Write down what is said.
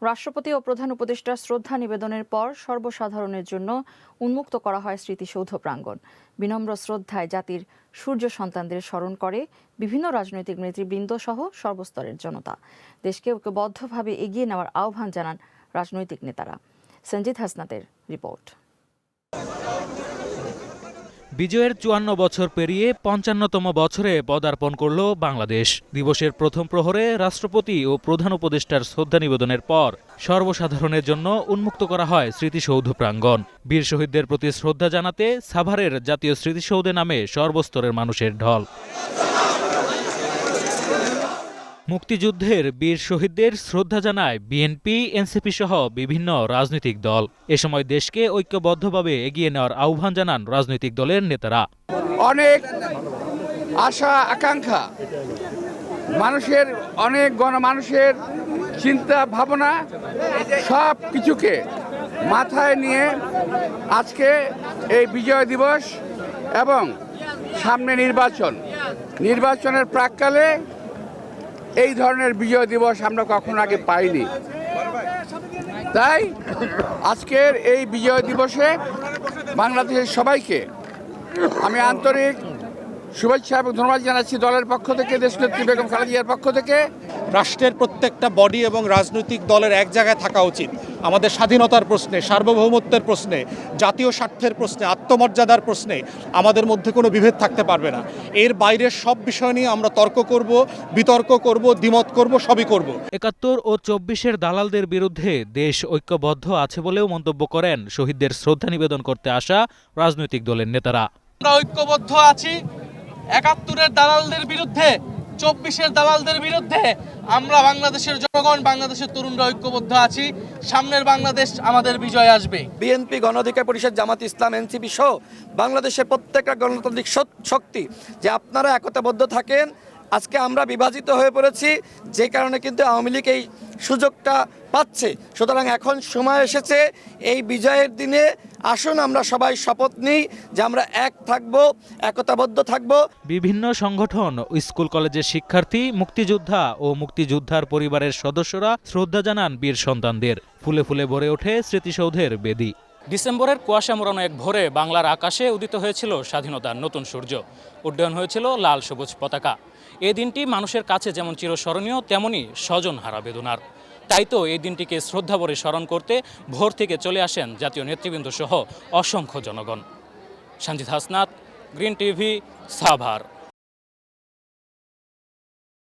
রাষ্ট্রপতি ও প্রধান উপদেষ্টার শ্রদ্ধা নিবেদনের পর সর্বসাধারণের জন্য উন্মুক্ত করা হয় স্মৃতিসৌধ প্রাঙ্গণ। বিনম্র শ্রদ্ধায় জাতির সূর্য সন্তানদের স্মরণ করে বিভিন্ন রাজনৈতিক নেতৃবৃন্দ সহ সর্বস্তরের জনতা। দেশকে ঐক্যবদ্ধভাবে এগিয়ে নেওয়ার আহ্বান জানান রাজনৈতিক নেতারা। সঞ্জিত হাসনাতের রিপোর্ট। বিজয়ের ৫৪ বছর পেরিয়ে ৫৫তম বছরে পদার্পণ করল বাংলাদেশ। দিবসের প্রথম প্রহরে রাষ্ট্রপতি ও প্রধান উপদেষ্টার শ্রদ্ধা নিবেদনের পর সর্বসাধারণের জন্য উন্মুক্ত করা হয় স্মৃতিসৌধ প্রাঙ্গণ। বীর শহীদদের প্রতি শ্রদ্ধা জানাতে সাভারের জাতীয় স্মৃতিসৌধে নামে সর্বস্তরের মানুষের ঢল। মুক্তিযুদ্ধের বীর শহীদদের শ্রদ্ধা জানায় বিএনপি, এনসিপি সহ বিভিন্ন রাজনৈতিক দল। এ সময় দেশকে ঐক্যবদ্ধভাবে এগিয়ে নেওয়ার আহ্বান জানান রাজনৈতিক দলের নেতারা। অনেক আশা আকাঙ্ক্ষা, মানুষের অনেক গণমানুষের চিন্তা ভাবনা সব কিছুকে মাথায় নিয়ে আজকে এই বিজয় দিবস এবং সামনে নির্বাচনের প্রাক্কালে এই ধরনের বিজয় দিবস আমরা কখনো আগে পাইনি। তাই আজকের এই বিজয় দিবসে বাংলাদেশের সবাইকে আমি আন্তরিক শুভেচ্ছা এবং ধন্যবাদ জানাচ্ছি দলের পক্ষ থেকে, দেশনেত্রী বেগম খালেদা জিয়ার পক্ষ থেকে। রাষ্ট্রের প্রত্যেকটা বডি এবং রাজনৈতিক দলের এক জায়গায় থাকা উচিত। আমাদের স্বাধীনতার প্রশ্নে, সার্বভৌমত্বের প্রশ্নে, জাতীয় স্বার্থের প্রশ্নে, আত্মমর্যাদার প্রশ্নে আমাদের মধ্যে কোনো বিভেদ থাকতে পারবে না। এর বাইরের সব বিষয় নিয়ে আমরা তর্ক করব, বিতর্ক করব, দ্বিমত করব, সবই করব। ৭১ ও ২৪-এর দালালদের বিরুদ্ধে দেশ ঐক্যবদ্ধ আছে বলেও মন্তব্য করেন শহীদদের শ্রদ্ধা নিবেদন করতে আসা রাজনৈতিক দলের নেতারা। আমরা ঐক্যবদ্ধ আছি ৭১-এর দালালদের বিরুদ্ধে, ২৪-এর দালালদের বিরুদ্ধে। আমরা বাংলাদেশের জনগণ, বাংলাদেশের তরুণরা ঐক্যবদ্ধ আছি। সামনের বাংলাদেশ আমাদের বিজয় আসবে। বিএনপি, গণ অধিকার পরিষদ, জামাত ইসলাম, এনসিপি সহ বাংলাদেশের প্রত্যেকটা গণতান্ত্রিক শক্তি যে আপনারা একতাবদ্ধ থাকেন। আজকে আমরা বিভাজিত হয়ে পড়েছি, যে কারণে কিন্তু আওয়ামী লীগ এই সুযোগটা পাচ্ছে। সুতরাং এখন সময় এসেছে, এই বিজয়ের দিনে আসুন আমরা সবাই শপথ নিই যে আমরা এক থাকব, একতাবদ্ধ থাকব। বিভিন্ন সংগঠন, স্কুল কলেজের শিক্ষার্থী, মুক্তিযোদ্ধা ও মুক্তিযোদ্ধার পরিবারের সদস্যরা শ্রদ্ধা জানান বীর সন্তানদের। ফুলে ফুলে ভরে ওঠে স্মৃতিসৌধের বেদি। ডিসেম্বরের কুয়াশা মোড়ানো এক ভোরে বাংলার আকাশে উদিত হয়েছিল স্বাধীনতার নতুন সূর্য। উড্ডয়ন হয়েছিল লাল সবুজ পতাকা। এই দিনটি মানুষের কাছে যেমন চিরস্মরণীয়, তেমনি স্বজনহারা বেদনার। তাই তো এই দিনটিকে শ্রদ্ধাভরে স্মরণ করতে ভোর থেকে চলে আসেন জাতীয় নেতৃবৃন্দ সহ অসংখ্য জনগণ। Sanjit Hasnat, green TV, Savar.